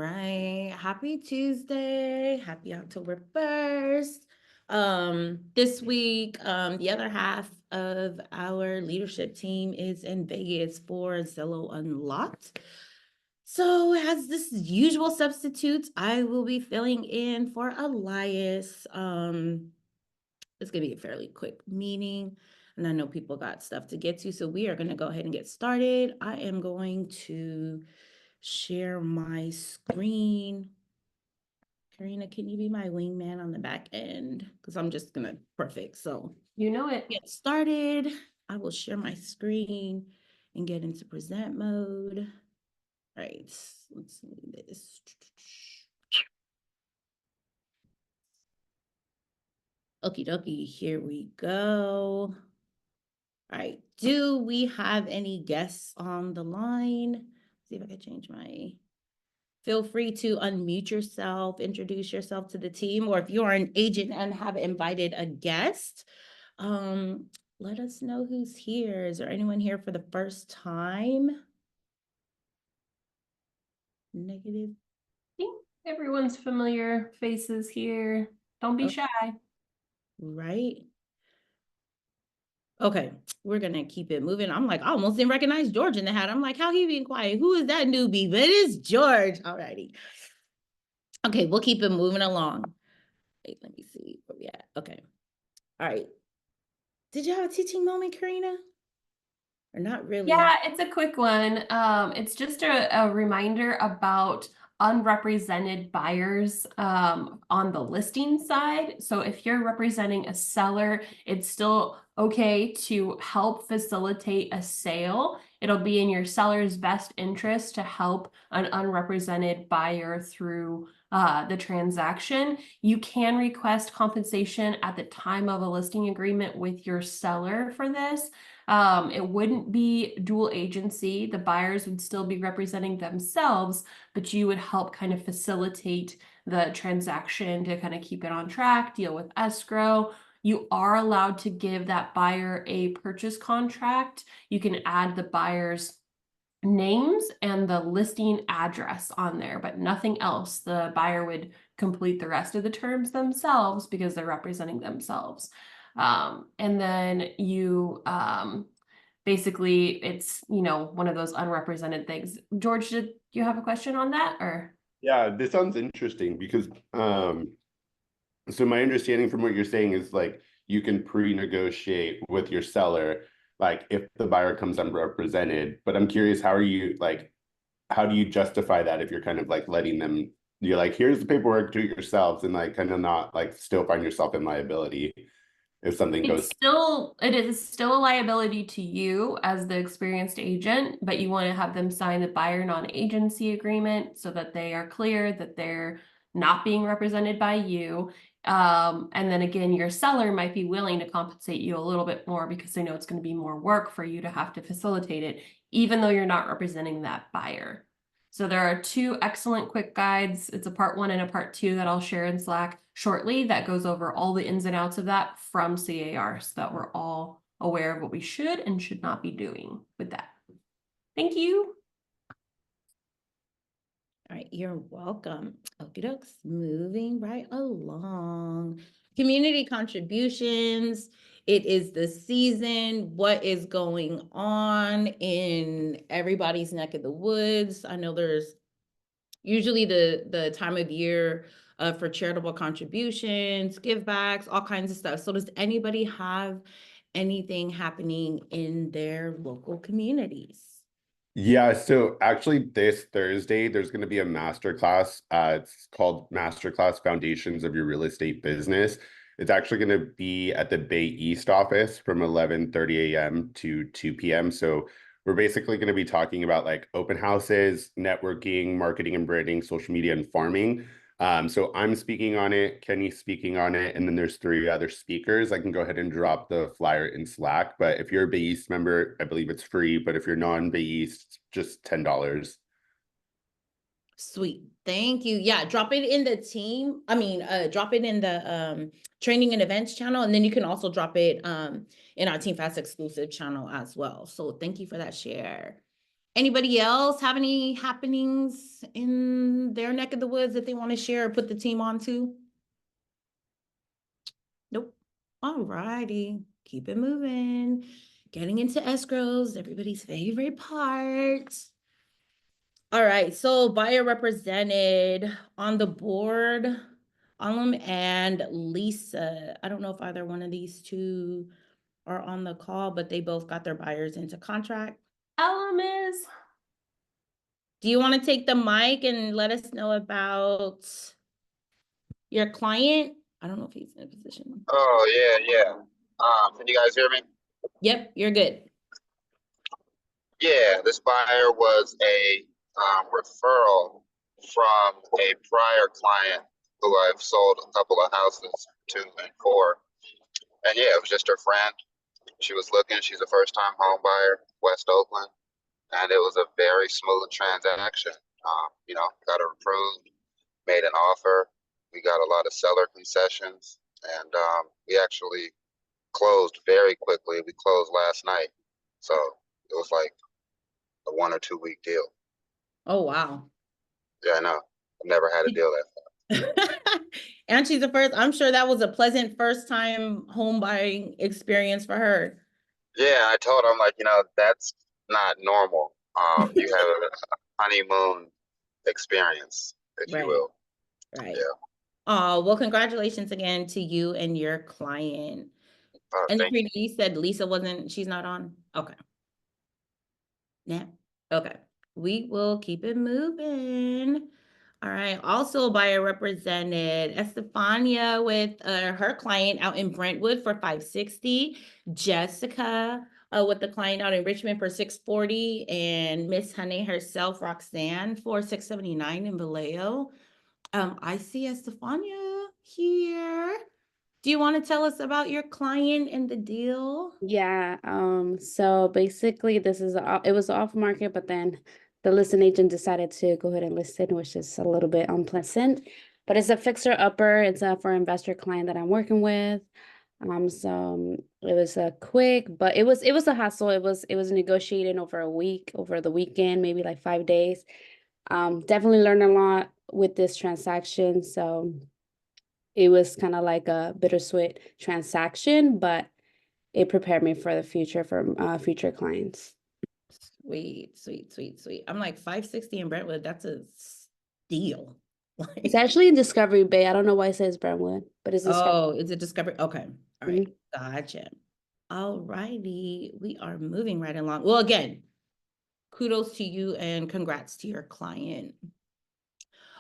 right. Happy Tuesday. Happy October 1st. This week, the other half of our leadership team is in Vegas for Zillow Unlocked. So, as this usual substitutes, I will be filling in for Elias. It's gonna be a fairly quick meeting, and I know people got stuff to get to, so we are gonna go ahead and get started. I am going to share my screen. Carina, can you be my wingman on the back end? Because I'm just gonna perfect. So You know it. get started. I will share my screen and get into present mode. All right, let's do this. Okie dokie, here we go. All right, do we have any guests on the line? See if I can change my. Feel free to unmute yourself, introduce yourself to the team, or if you're an agent and have invited a guest, let us know who's here. Is there anyone here for the first time? Negative. I think everyone's familiar faces here. Don't be shy. Right. Okay, we're gonna keep it moving. I'm like, I almost didn't recognize George in the hat. I'm like, how he being quiet? Who is that newbie? But it is George. Alrighty. Okay, we'll keep it moving along. Wait, let me see where we at. Okay. All right. Did you have a teaching moment, Carina? Or not really? Yeah, it's a quick one. It's just a reminder about unrepresented buyers on the listing side. So if you're representing a seller, it's still okay to help facilitate a sale. It'll be in your seller's best interest to help an unrepresented buyer through the transaction. You can request compensation at the time of a listing agreement with your seller for this. It wouldn't be dual agency. The buyers would still be representing themselves, but you would help kind of facilitate the transaction to kind of keep it on track, deal with escrow. You are allowed to give that buyer a purchase contract. You can add the buyer's names and the listing address on there, but nothing else. The buyer would complete the rest of the terms themselves because they're representing themselves. And then you basically it's one of those unrepresented things. George, did you have a question on that? Or Yeah, this sounds interesting because so my understanding from what you're saying is like you can pre-negotiate with your seller, like if the buyer comes unrepresented. But I'm curious, how do you justify that if you're kind of like letting them, you're like, here's the paperwork, do it yourselves, and like kind of not like still find yourself in liability if something goes. it is still a liability to you as the experienced agent, but you want to have them sign the buyer non-agency agreement so that they are clear that they're not being represented by you. And then again, your seller might be willing to compensate you a little bit more because they know it's going to be more work for you to have to facilitate it, even though you're not representing that buyer. So there are two excellent quick guides. It's a part 1 and a part 2 that I'll share in Slack shortly that goes over all the ins and outs of that from CAR so that we're all aware of what we should and should not be doing with that. Thank you. All right, you're welcome. Okie dokes, moving right along. Community contributions. It is the season. What is going on in everybody's neck of the woods? I know there's usually the time of year for charitable contributions, give backs, all kinds of stuff. So does anybody have anything happening in their local communities? Yeah, so actually this Thursday there's going to be a masterclass. It's called Masterclass Foundations of Your Real Estate Business. It's actually going to be at the Bay East office from 11:30 a.m. to 2 p.m. So we're basically going to be talking about like open houses, networking, marketing and branding, social media, and farming. So I'm speaking on it, Kenny's speaking on it, and then there's 3 other speakers. I can go ahead and drop the flyer in Slack, but if you're a Bay East member, I believe it's free, but if you're non-Bay East, just $10. Sweet. Thank you. Yeah, drop it in the team. Drop it in the training and events channel, and then you can also drop it in our Team Fast exclusive channel as well. So thank you for that share. Anybody else have any happenings in their neck of the woods that they want to share or put the team on to? Nope. All righty. Keep it moving. Getting into escrows, everybody's favorite part. All right, so buyer represented on the board, Alum and Lisa. I don't know if either one of these two are on the call, but they both got their buyers into contract. Is. Do you want to take the mic and let us know about your client? I don't know if he's in a position. Oh, yeah. Can you guys hear me? Yep, you're good. Yeah, this buyer was a referral from a prior client who I've sold a couple of houses to and for. And yeah, it was just her friend. She was looking. She's a first-time home buyer, West Oakland, and it was a very smooth transaction. Got her approved, made an offer. We got a lot of seller concessions, and we actually closed very quickly. We closed last night, so it was like a 1 or 2 week deal. Oh, wow. Yeah, I know. I've never had a deal that fast. And she's the first, I'm sure that was a pleasant first time home buying experience for her. Yeah, I told her, I'm like, that's not normal. You have a honeymoon experience, if you Right. will. Right. Yeah. Oh, well, congratulations again to you and your client. And Thank you. you said Lisa she's not on? Okay. Yeah. Okay. We will keep it moving. All right. Also buyer represented Estefania with her client out in Brentwood for 560. Jessica with the client out in Richmond for 640. And Miss Honey herself, Roxanne, for 679 in Vallejo. I see Estefania here. Do you want to tell us about your client and the deal? Yeah, so basically it was off market, but then the listing agent decided to go ahead and list it, which is a little bit unpleasant. But it's a fixer upper. It's for an investor client that I'm working with. So it was a quick, but it was a hassle. It was negotiated over a week, over the weekend, maybe like 5 days. Definitely learned a lot with this transaction. So it was kind of like a bittersweet transaction, but it prepared me for the future for future clients. Sweet, sweet, sweet, sweet. I'm like 560 in Brentwood. That's a steal. It's actually in Discovery Bay. I don't know why it says Brentwood, but it's Discovery. Oh, it's a Discovery. Okay. All right. Gotcha. All righty. We are moving right along. Well, again, kudos to you and congrats to your client.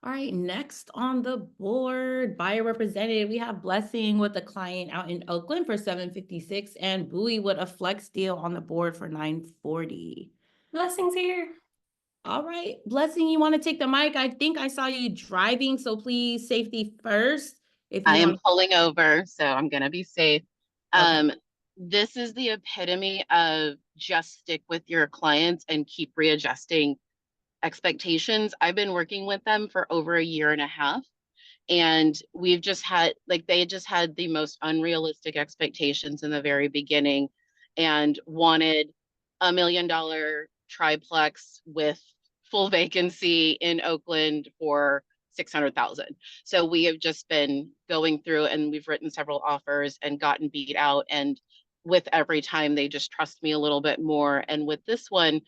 All right, next on the board, buyer representative, we have Blessing with a client out in Oakland for 756 and Bowie with a flex deal on the board for 940. Blessings here. All right, Blessing, you want to take the mic? I think I saw you driving, so please safety first. If you I am want. pulling over, so I'm going to be safe. Okay. This is the epitome of just stick with your clients and keep readjusting expectations. I've been working with them for over a year and a half, and we've just had, they just had the most unrealistic expectations in the very beginning and wanted $1 million triplex with full vacancy in Oakland for 600,000. So we have just been going through and we've written several offers and gotten beat out. And with every time they just trust me a little bit more. And with this one,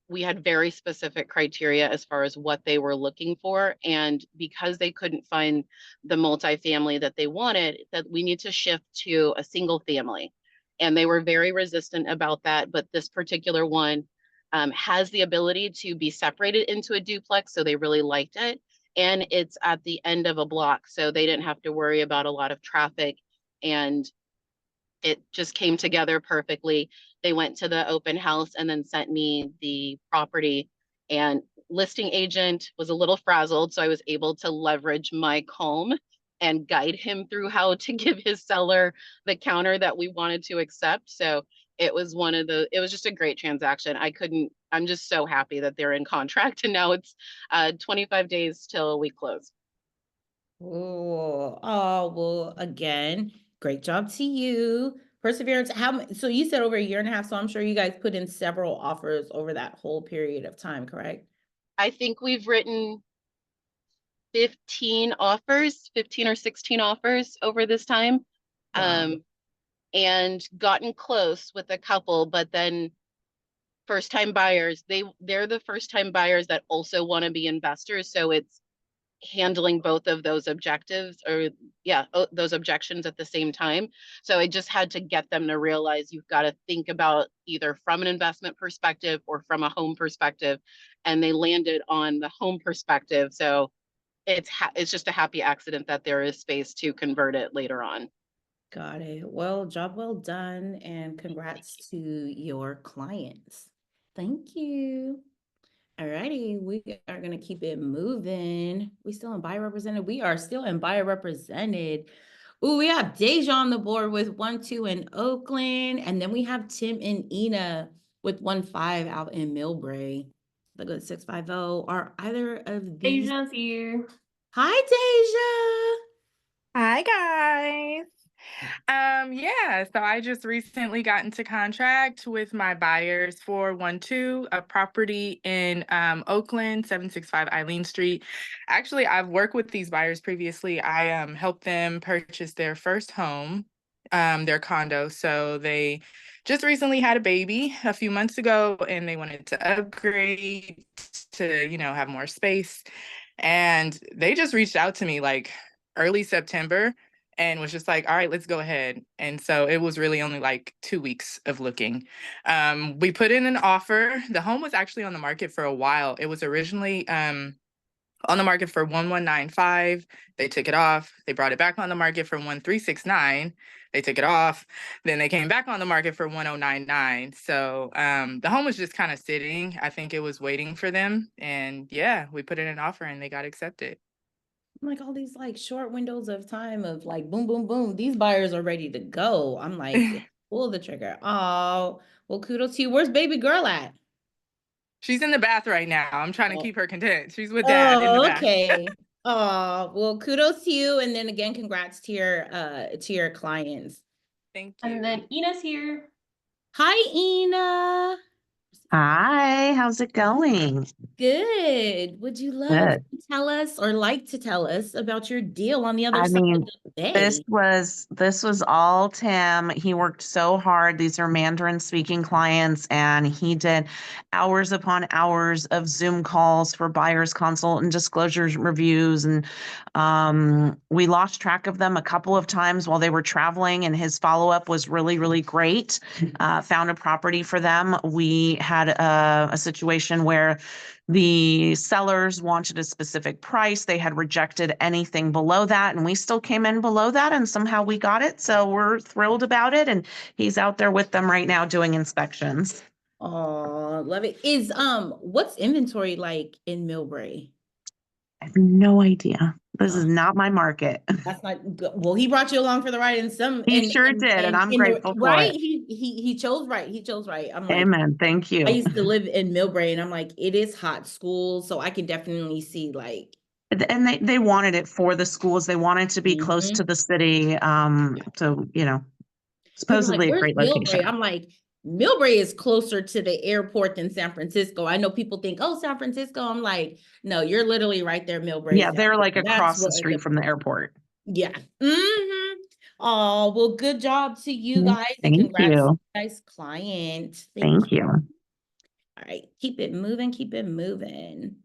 we had very specific criteria as far as what they were looking for. And because they couldn't find the multifamily that they wanted, that we need to shift to a single family. And they were very resistant about that. But this particular one has the ability to be separated into a duplex. So they really liked it. And it's at the end of a block. So they didn't have to worry about a lot of traffic. And it just came together perfectly. They went to the open house and then sent me the property, and listing agent was a little frazzled. So I was able to leverage my comb and guide him through how to give his seller the counter that we wanted to accept. So it was it was just a great transaction. I'm just so happy that they're in contract, and now it's 25 days till we close. Oh, well, again, great job to you. Perseverance, so you said over a year and a half, so I'm sure you guys put in several offers over that whole period of time, correct? I think we've written 15 offers, 15 or 16 offers over this time. Wow. And gotten close with a couple, but then first time buyers, they're the first time buyers that also want to be investors. So it's handling both of those objectives or those objections at the same time. So I just had to get them to realize you've got to think about either from an investment perspective or from a home perspective. And they landed on the home perspective. So it's just a happy accident that there is space to convert it later on. Got it. Well, job well done, and congrats to your clients. Thank you. Alrighty, we are gonna keep it moving. We still in buyer represented. We are still in buyer represented. Ooh, we have Deja on the board with 1-2 in Oakland, and then we have Tim and Ina with 1-5 out in Millbrae. The good 650. Are either of these? Asia's here. Hi, Deja. Hi guys. Yeah, so I just recently got into contract with my buyers for 1-2, a property in Oakland, 765 Eileen Street. Actually, I've worked with these buyers previously. I helped them purchase their first home, their condo. So they just recently had a baby a few months ago and they wanted to upgrade to, have more space. And they just reached out to me like early September and was just like, all right, let's go ahead. And so it was really only like 2 weeks of looking. We put in an offer. The home was actually on the market for a while. It was originally on the market for 1195. They took it off. They brought it back on the market for 1369. They took it off. Then they came back on the market for 1099. So the home was just kind of sitting. I think it was waiting for them. And yeah, we put in an offer and they got accepted. Like all these like short windows of time of like boom, boom, boom. These buyers are ready to go. I'm like, pull the trigger. Oh, well, kudos to you. Where's baby girl at? She's in the bath right now. I'm trying to Oh. keep her content. She's with dad in the bath. Okay. Oh, well, kudos to you. And then again, congrats to your clients. Thank you. And then Ina's here. Hi, Ina. Hi, how's it going? Good. Would you love Good. to tell us or like to tell us about your deal on the other I side mean, of the bay? this was all Tim. He worked so hard. These are Mandarin speaking clients, and he did hours upon hours of Zoom calls for buyers consult and disclosure reviews. And we lost track of them a couple of times while they were traveling, and his follow-up was really, really great. Found a property for them. We had a situation where the sellers wanted a specific price. They had rejected anything below that, and we still came in below that, and somehow we got it. So we're thrilled about it. And he's out there with them right now doing inspections. Oh, love it. Is what's inventory like in Millbrae? I have no idea. This is not my market. That's not good. Well, he brought you along for the ride in some. He sure did, and I'm grateful for right. it. He chose right. He chose right. I'm like, Amen. Thank you. I used to live in Millbrae, and I'm like, it is hot school, so I can definitely see like. And they wanted it for the schools. They wanted to be close to the city. So supposedly like, a great where's location. Millbrae? I'm like, Millbrae is closer to the airport than San Francisco. I know people think, oh, San Francisco. I'm like, no, you're literally right there, Millbrae. Yeah, they're like across the street from the airport. Yeah. Mm-hmm. Oh, well, good job to you guys. And Thank congrats you. to you guys, client. Thank you. All right, keep it moving, keep it moving.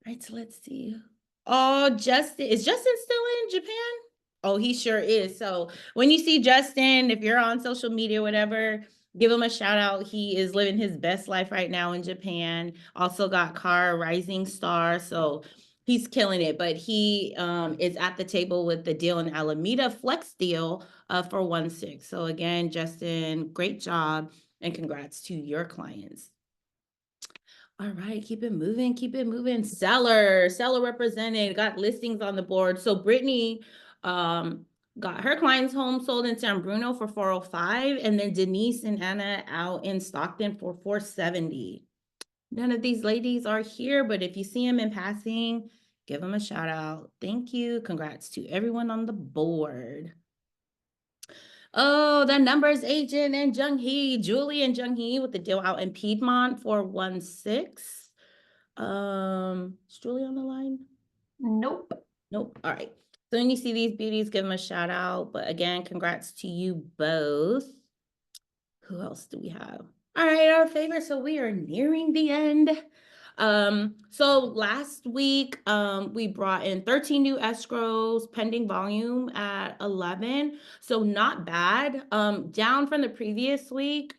All right, so let's see. Oh, Justin, is Justin still in Japan? Oh, he sure is. So when you see Justin, if you're on social media, whatever, give him a shout out. He is living his best life right now in Japan. Also got car rising star. So he's killing it, but he is at the table with the deal in Alameda flex deal for 1-6. So again, Justin, great job and congrats to your clients. All right, keep it moving, keep it moving. Seller represented, got listings on the board. So Brittany got her client's home sold in San Bruno for 405, and then Denise and Anna out in Stockton for 470. None of these ladies are here, but if you see them in passing, give them a shout out. Thank you. Congrats to everyone on the board. Oh, the numbers agent and Jung-hee, Julie and Jung-hee with the deal out in Piedmont for 1-6. Is Julie on the line? Nope. Nope. All right. So when you see these beauties, give them a shout out. But again, congrats to you both. Who else do we have? All right, our favorite. So we are nearing the end. So last week, we brought in 13 new escrows, pending volume at 11. So not bad. Down from the previous week,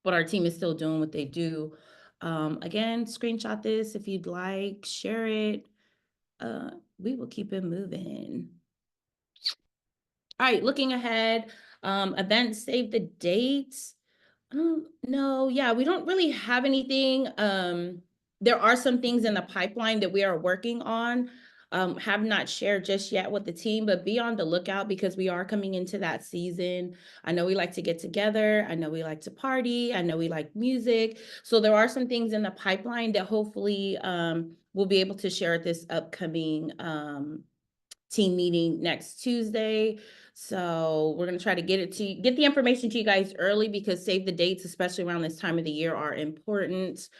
but our team is still doing what they do. Again, screenshot this if you'd like, share it. We will keep it moving. All right, looking ahead, events, save the dates. No, yeah, we don't really have anything. There are some things in the pipeline that we are working on. Have not shared just yet with the team, but be on the lookout because we are coming into that season. I know we like to get together. I know we like to party. I know we like music. So there are some things in the pipeline that hopefully we'll be able to share at this upcoming team meeting next Tuesday. So we're going to try to get the information to you guys early because save the dates, especially around this time of the year, are important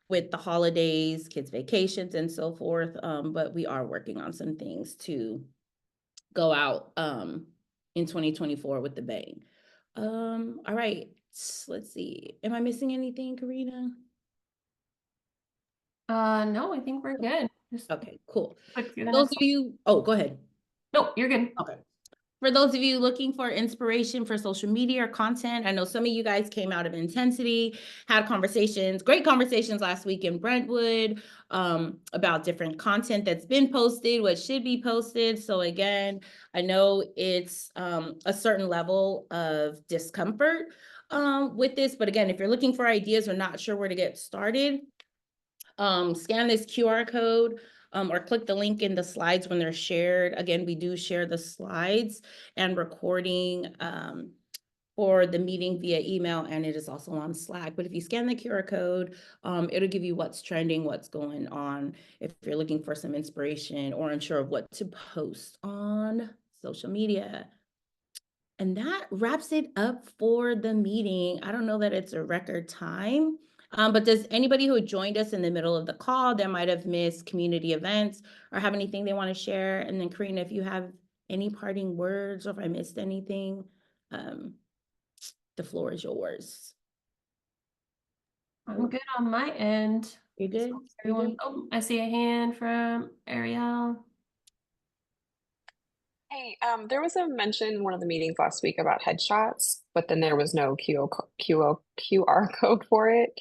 with the holidays, kids' vacations, and so forth. But we are working on some things to go out in 2024 with the bang. All right, let's see. Am I missing anything, Carina? No, I think we're good. Just Okay, cool. click through the Those next of you, oh, go ahead. one. Nope, you're good. Okay. For those of you looking for inspiration for social media or content, I know some of you guys came out of Intensity, had conversations, great conversations last week in Brentwood about different content that's been posted, what should be posted. So again, I know it's a certain level of discomfort with this, but again, if you're looking for ideas or not sure where to get started, scan this QR code or click the link in the slides when they're shared. Again, we do share the slides and recording for the meeting via email, and it is also on Slack. But if you scan the QR code, it'll give you what's trending, what's going on, if you're looking for some inspiration or unsure of what to post on social media. And that wraps it up for the meeting. I don't know that it's a record time, but does anybody who joined us in the middle of the call that might have missed community events or have anything they want to share? And then Carina, if you have any parting words or if I missed anything, the floor is yours. I'm good on my end. You're good? So everyone, oh, I see a hand from Ariel. Hey, there was a mention in one of the meetings last week about headshots, but then there was no QR code for it.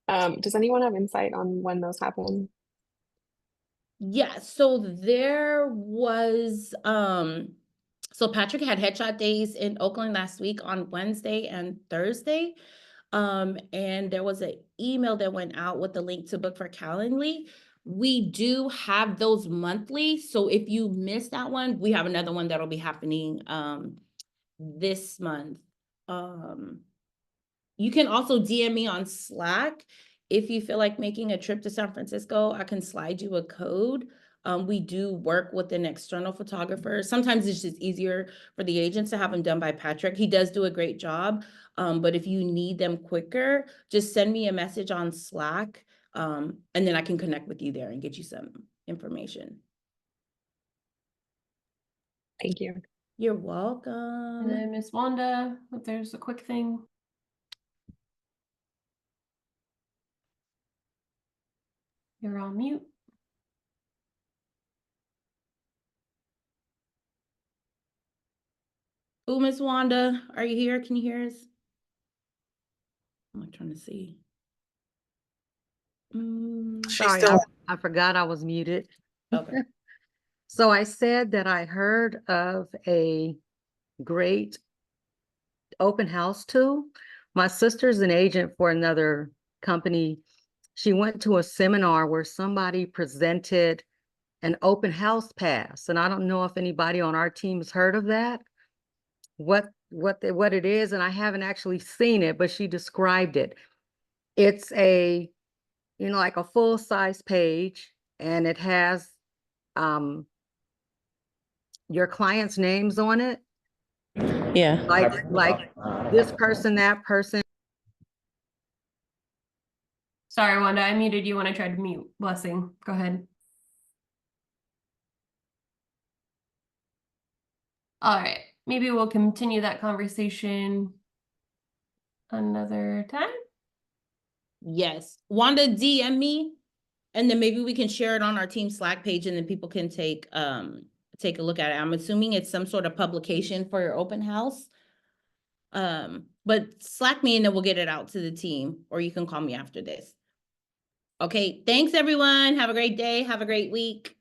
Does anyone have insight on when those happen? Yeah, so there was so Patrick had headshot days in Oakland last week on Wednesday and Thursday. And there was an email that went out with the link to book for Calendly. We do have those monthly. So if you missed that one, we have another one that'll be happening this month. You can also DM me on Slack. If you feel like making a trip to San Francisco, I can slide you a code. We do work with an external photographer. Sometimes it's just easier for the agents to have them done by Patrick. He does do a great job. But if you need them quicker, just send me a message on Slack. And then I can connect with you there and get you some information. Thank you. You're And welcome. then Miss Wanda, if there's a quick thing. You're on mute. Oh, Miss Wanda, are you here? Can you hear us? I'm trying to see. She's Sorry, I forgot I was muted. Okay. So I said that I heard of a great open house tool. My sister's an agent for another company. She went to a seminar where somebody presented an open house pass, and I don't know if anybody on our team has heard of that. What it is, and I haven't actually seen it, but she described it. It's a, like a full-size page, and it has your clients' names on it, Yeah. Like this person, that person. Sorry, Wanda, I muted you when I tried to mute. Blessing, go ahead. All right, maybe we'll continue that conversation another time. Yes. Wanda, DM me, and then maybe we can share it on our team Slack page, and then people can take a look at it. I'm assuming it's some sort of publication for your open house. But Slack me and then we'll get it out to the team, or you can call me after this. Okay, thanks everyone. Have a great day. Have a great week.